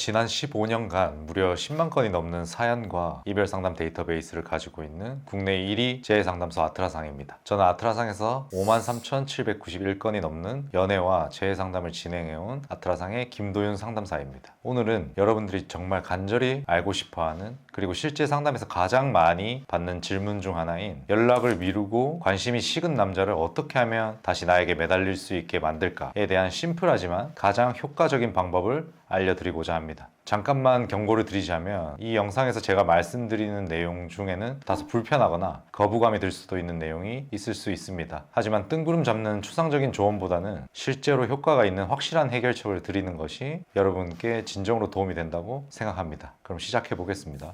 지난 15년간 무려 10만 건이 넘는 사연과 이별 상담 데이터베이스를 가지고 있는 국내 1위 재해상담소 아트라상입니다. 저는 아트라상에서 53,791건이 넘는 연애와 재해상담을 진행해온 아트라상의 김도윤 상담사입니다. 오늘은 여러분들이 정말 간절히 알고 싶어하는, 그리고 실제 상담에서 가장 많이 받는 질문 중 하나인 연락을 미루고 관심이 식은 남자를 어떻게 하면 다시 나에게 매달릴 수 있게 만들까에 대한 심플하지만 가장 효과적인 방법을 알려드리고자 합니다. 잠깐만 경고를 드리자면 이 영상에서 제가 말씀드리는 내용 중에는 다소 불편하거나 거부감이 들 수도 있는 내용이 있을 수 있습니다. 하지만 뜬구름 잡는 추상적인 조언보다는 실제로 효과가 있는 확실한 해결책을 드리는 것이 여러분께 진정으로 도움이 된다고 생각합니다. 그럼 시작해 보겠습니다.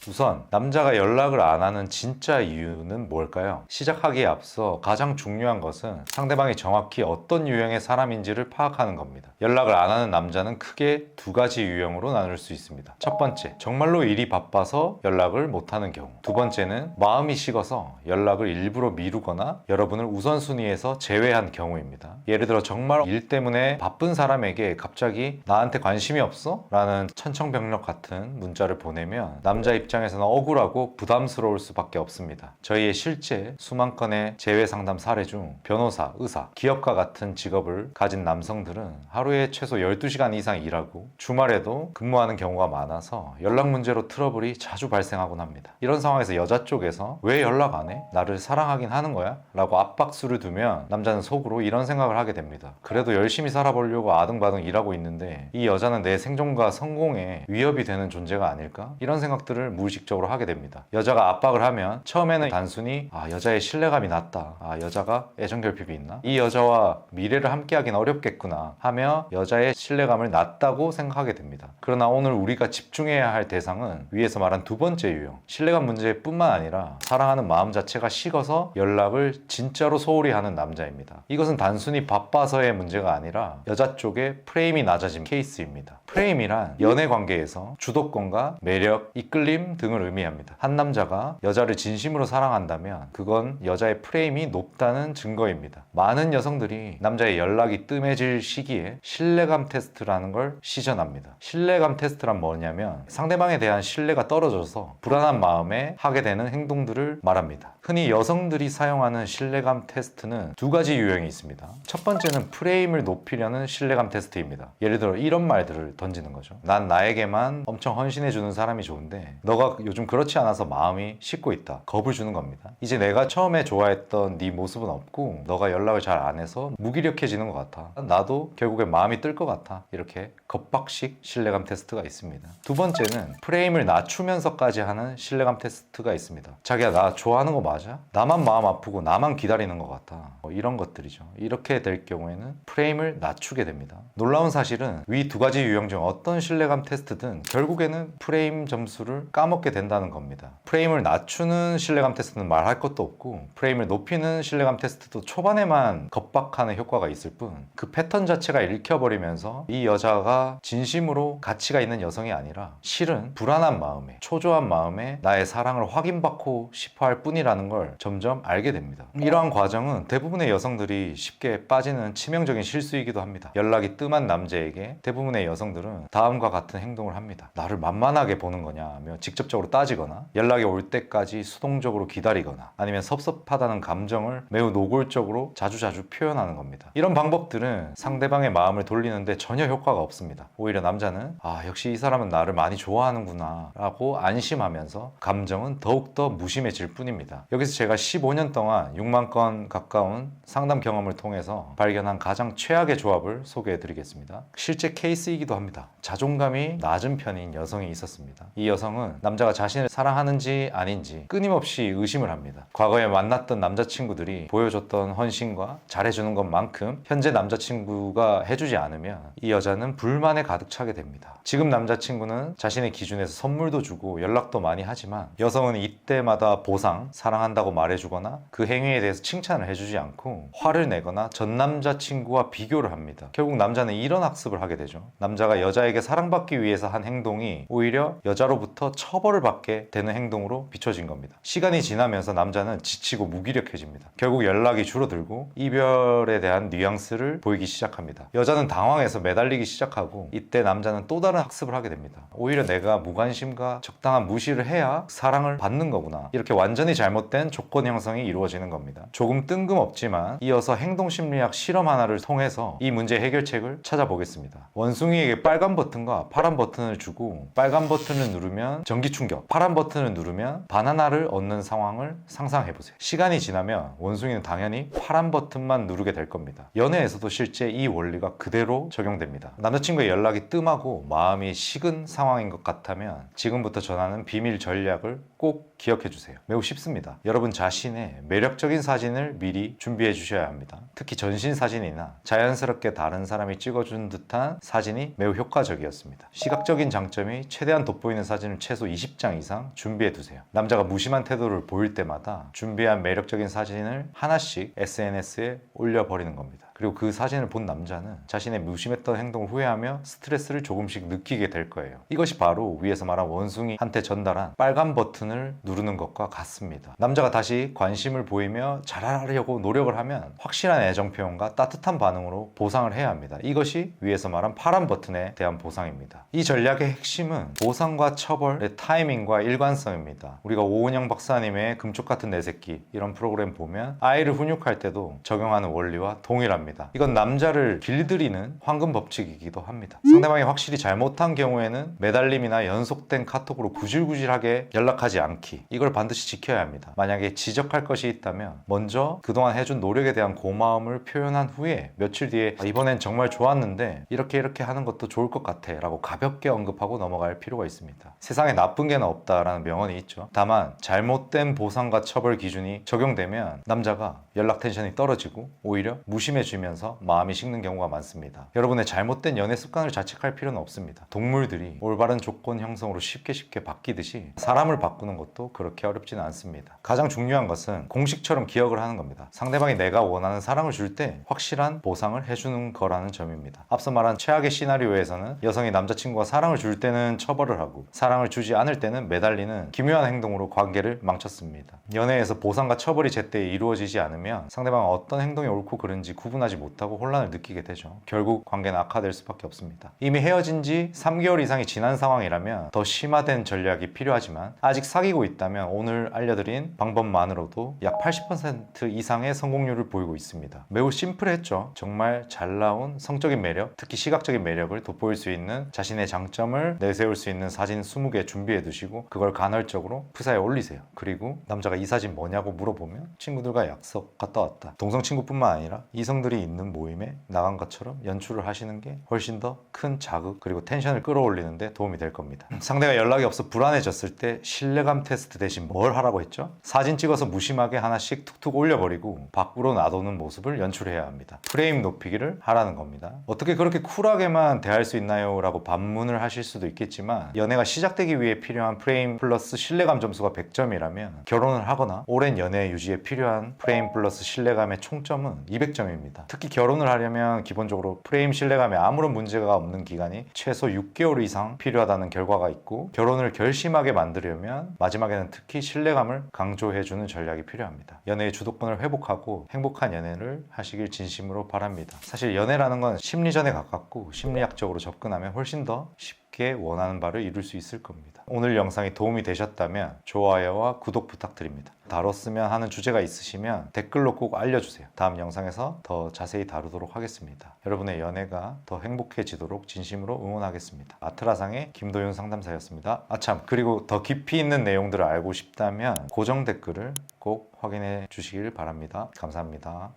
우선 남자가 연락을 안 하는 진짜 이유는 뭘까요? 시작하기에 앞서 가장 중요한 것은 상대방이 정확히 어떤 유형의 사람인지를 파악하는 겁니다. 연락을 안 하는 남자는 크게 두 가지 유형으로 나눌 수 있습니다. 첫 번째, 정말로 일이 바빠서 연락을 못하는 경우. 두 번째는 마음이 식어서 연락을 일부러 미루거나 여러분을 우선순위에서 제외한 경우입니다. 예를 들어 정말 일 때문에 바쁜 사람에게 갑자기 나한테 관심이 없어? 라는 천청병력 같은 문자를 보내면 남자 입장에서는 억울하고 부담스러울 수밖에 없습니다. 저희의 실제 수만 건의 재회 상담 사례 중 변호사, 의사, 기업가 같은 직업을 가진 남성들은 하루에 최소 12시간 이상 일하고 주말에도 근무하는 경우가 많아서 연락 문제로 트러블이 자주 발생하곤 합니다. 이런 상황에서 여자 쪽에서 왜 연락 안 해? 나를 사랑하긴 하는 거야? 라고 압박수를 두면 남자는 속으로 이런 생각을 하게 됩니다. 그래도 열심히 살아보려고 아등바등 일하고 있는데 이 여자는 내 생존과 성공에 위협이 되는 존재가 아닐까? 이런 생각들을 무의식적으로 하게 됩니다. 여자가 압박을 하면 처음에는 단순히 여자의 신뢰감이 낮다, 여자가 애정결핍이 있나? 이 여자와 미래를 함께하긴 어렵겠구나 하며 여자의 신뢰감을 낮다고 생각하게 됩니다. 그러나 오늘 우리가 집중해야 할 대상은 위에서 말한 두 번째 유형, 신뢰감 문제뿐만 아니라 사랑하는 마음 자체가 식어서 연락을 진짜로 소홀히 하는 남자입니다. 이것은 단순히 바빠서의 문제가 아니라 여자 쪽의 프레임이 낮아진 케이스입니다. 프레임이란 연애 관계에서 주도권과 매력, 이끌림 등을 의미합니다. 한 남자가 여자를 진심으로 사랑한다면 그건 여자의 프레임이 높다는 증거입니다. 많은 여성들이 남자의 연락이 뜸해질 시기에 신뢰감 테스트라는 걸 시전합니다. 신뢰감 테스트란 뭐냐면 상대방에 대한 신뢰가 떨어져서 불안한 마음에 하게 되는 행동들을 말합니다. 흔히 여성들이 사용하는 신뢰감 테스트는 두 가지 유형이 있습니다. 첫 번째는 프레임을 높이려는 신뢰감 테스트입니다. 예를 들어 이런 말들을 던지는 거죠. 난 나에게만 엄청 헌신해주는 사람이 좋은데 너가 요즘 그렇지 않아서 마음이 식고 있다. 겁을 주는 겁니다. 이제 내가 처음에 좋아했던 네 모습은 없고 너가 연락을 잘 안 해서 무기력해지는 것 같아. 나도 결국에 마음이 뜰 것 같아. 이렇게 겁박식 신뢰감 테스트가 있습니다. 두 번째는 프레임을 낮추면서까지 하는 신뢰감 테스트가 있습니다. 자기야, 나 좋아하는 거 맞아? 나만 마음 아프고 나만 기다리는 것 같아. 이런 것들이죠. 이렇게 될 경우에는 프레임을 낮추게 됩니다. 놀라운 사실은 위 두 가지 유형 중 어떤 신뢰감 테스트든 결국에는 프레임 점수를 까먹게 된다는 겁니다. 프레임을 낮추는 신뢰감 테스트는 말할 것도 없고 프레임을 높이는 신뢰감 테스트도 초반에만 겁박하는 효과가 있을 뿐 그 패턴 자체가 읽혀버리면서 이 여자가 진심으로 가치가 있는 여성이 아니라 실은 불안한 마음에, 초조한 마음에 나의 사랑을 확인받고 싶어 할 뿐이라는 걸 점점 알게 됩니다. 이러한 과정은 대부분의 여성들이 쉽게 빠지는 치명적인 실수이기도 합니다. 연락이 뜸한 남자에게 대부분의 여성들은 다음과 같은 행동을 합니다. 나를 만만하게 보는 거냐며 직접적으로 따지거나 연락이 올 때까지 수동적으로 기다리거나 아니면 섭섭하다는 감정을 매우 노골적으로 자주자주 표현하는 겁니다. 이런 방법들은 상대방의 마음을 돌리는데 전혀 효과가 없습니다. 오히려 남자는 역시 이 사람은 나를 많이 좋아하는구나 라고 안심하면서 감정은 더욱더 무심해질 뿐입니다. 여기서 제가 15년 동안 6만 건 가까운 상담 경험을 통해서 발견한 가장 최악의 조합을 소개해 드리겠습니다. 실제 케이스이기도 합니다. 자존감이 낮은 편인 여성이 있었습니다. 이 여성은 남자가 자신을 사랑하는지 아닌지 끊임없이 의심을 합니다. 과거에 만났던 남자친구들이 보여줬던 헌신과 잘해주는 것만큼 현재 남자친구가 해주지 않으면 이 여자는 불만에 가득 차게 됩니다. 지금 남자친구는 자신의 기준에서 선물도 주고 연락도 많이 하지만 여성은 이때마다 보상, 사랑한다고 말해주거나 그 행위에 대해서 칭찬을 해주지 않고 화를 내거나 전 남자친구와 비교를 합니다. 결국 남자는 이런 학습을 하게 되죠. 남자가 여자에게 사랑받기 위해서 한 행동이 오히려 여자로부터 처음 처벌을 받게 되는 행동으로 비춰진 겁니다. 시간이 지나면서 남자는 지치고 무기력해집니다. 결국 연락이 줄어들고 이별에 대한 뉘앙스를 보이기 시작합니다. 여자는 당황해서 매달리기 시작하고 이때 남자는 또 다른 학습을 하게 됩니다. 오히려 내가 무관심과 적당한 무시를 해야 사랑을 받는 거구나. 이렇게 완전히 잘못된 조건 형성이 이루어지는 겁니다. 조금 뜬금없지만 이어서 행동심리학 실험 하나를 통해서 이 문제 해결책을 찾아보겠습니다. 원숭이에게 빨간 버튼과 파란 버튼을 주고 빨간 버튼을 누르면 전기 충격, 파란 버튼을 누르면 바나나를 얻는 상황을 상상해보세요. 시간이 지나면 원숭이는 당연히 파란 버튼만 누르게 될 겁니다. 연애에서도 실제 이 원리가 그대로 적용됩니다. 남자친구의 연락이 뜸하고 마음이 식은 상황인 것 같다면 지금부터 전하는 비밀 전략을 꼭 기억해 주세요. 매우 쉽습니다. 여러분 자신의 매력적인 사진을 미리 준비해 주셔야 합니다. 특히 전신 사진이나 자연스럽게 다른 사람이 찍어준 듯한 사진이 매우 효과적이었습니다. 시각적인 장점이 최대한 돋보이는 사진을 최소 20장 이상 준비해 두세요. 남자가 무심한 태도를 보일 때마다 준비한 매력적인 사진을 하나씩 SNS에 올려버리는 겁니다. 그리고 그 사진을 본 남자는 자신의 무심했던 행동을 후회하며 스트레스를 조금씩 느끼게 될 거예요. 이것이 바로 위에서 말한 원숭이한테 전달한 빨간 버튼을 누르는 것과 같습니다. 남자가 다시 관심을 보이며 잘하려고 노력을 하면 확실한 애정 표현과 따뜻한 반응으로 보상을 해야 합니다. 이것이 위에서 말한 파란 버튼에 대한 보상입니다. 이 전략의 핵심은 보상과 처벌의 타이밍과 일관성입니다. 우리가 오은영 박사님의 금쪽 같은 내 새끼 이런 프로그램 보면 아이를 훈육할 때도 적용하는 원리와 동일합니다. 이건 남자를 길들이는 황금 법칙이기도 합니다. 상대방이 확실히 잘못한 경우에는 매달림이나 연속된 카톡으로 구질구질하게 연락하지 않기, 이걸 반드시 지켜야 합니다. 만약에 지적할 것이 있다면 먼저 그동안 해준 노력에 대한 고마움을 표현한 후에 며칠 뒤에 이번엔 정말 좋았는데 이렇게 하는 것도 좋을 것 같아 라고 가볍게 언급하고 넘어갈 필요가 있습니다. 세상에 나쁜 게는 없다라는 명언이 있죠. 다만 잘못된 보상과 처벌 기준이 적용되면 남자가 연락 텐션이 떨어지고 오히려 무심해지면서 마음이 식는 경우가 많습니다. 여러분의 잘못된 연애 습관을 자책할 필요는 없습니다. 동물들이 올바른 조건 형성으로 쉽게 바뀌듯이 사람을 바꾸는 것도 그렇게 어렵지는 않습니다. 가장 중요한 것은 공식처럼 기억을 하는 겁니다. 상대방이 내가 원하는 사랑을 줄 때 확실한 보상을 해주는 거라는 점입니다. 앞서 말한 최악의 시나리오에서는 여성이 남자친구가 사랑을 줄 때는 처벌을 하고 사랑을 주지 않을 때는 매달리는 기묘한 행동으로 관계를 망쳤습니다. 연애에서 보상과 처벌이 제때 이루어지지 않으면 상대방은 어떤 행동이 옳고 그른지 구분하지 못하고 혼란을 느끼게 되죠. 결국 관계는 악화될 수밖에 없습니다. 이미 헤어진 지 3개월 이상이 지난 상황이라면 더 심화된 전략이 필요하지만 아직 사귀고 있다면 오늘 알려드린 방법만으로도 약 80% 이상의 성공률을 보이고 있습니다. 매우 심플했죠. 정말 잘 나온 성적인 매력, 특히 시각적인 매력을 돋보일 수 있는 자신의 장점을 내세울 수 있는 사진 20개 준비해 두시고 그걸 간헐적으로 프사에 올리세요. 그리고 남자가 이 사진 뭐냐고 물어보면 친구들과 약속 갔다 왔다. 동성 친구뿐만 아니라 이성들이 있는 모임에 나간 것처럼 연출을 하시는 게 훨씬 더 큰 자극 그리고 텐션을 끌어올리는 데 도움이 될 겁니다. 상대가 연락이 없어 불안해졌을 때 신뢰감 테스트 대신 뭘 하라고 했죠? 사진 찍어서 무심하게 하나씩 툭툭 올려버리고 밖으로 놔두는 모습을 연출해야 합니다. 프레임 높이기를 하라는 겁니다. 어떻게 그렇게 쿨하게만 대할 수 있나요? 라고 반문을 하실 수도 있겠지만 연애가 시작되기 위해 필요한 프레임 플러스 신뢰감 점수가 100점이라면 결혼을 하거나 오랜 연애 유지에 필요한 프레임 플러스 신뢰감의 총점은 200점입니다. 특히 결혼을 하려면 기본적으로 프레임 신뢰감에 아무런 문제가 없는 기간이 최소 6개월 이상 필요하다는 결과가 있고 결혼을 결심하게 만들려면 마지막에는 특히 신뢰감을 강조해주는 전략이 필요합니다. 연애의 주도권을 회복하고 행복한 연애를 하시길 진심으로 바랍니다. 사실 연애라는 건 심리전에 가깝고 심리학적으로 접근하면 훨씬 더 쉽게 원하는 바를 이룰 수 있을 겁니다. 오늘 영상이 도움이 되셨다면 좋아요와 구독 부탁드립니다. 다뤘으면 하는 주제가 있으시면 댓글로 꼭 알려주세요. 다음 영상에서 더 자세히 다루도록 하겠습니다. 여러분의 연애가 더 행복해지도록 진심으로 응원하겠습니다. 아트라상의 김도윤 상담사였습니다. 아참, 그리고 더 깊이 있는 내용들을 알고 싶다면 고정 댓글을 꼭 확인해 주시길 바랍니다. 감사합니다.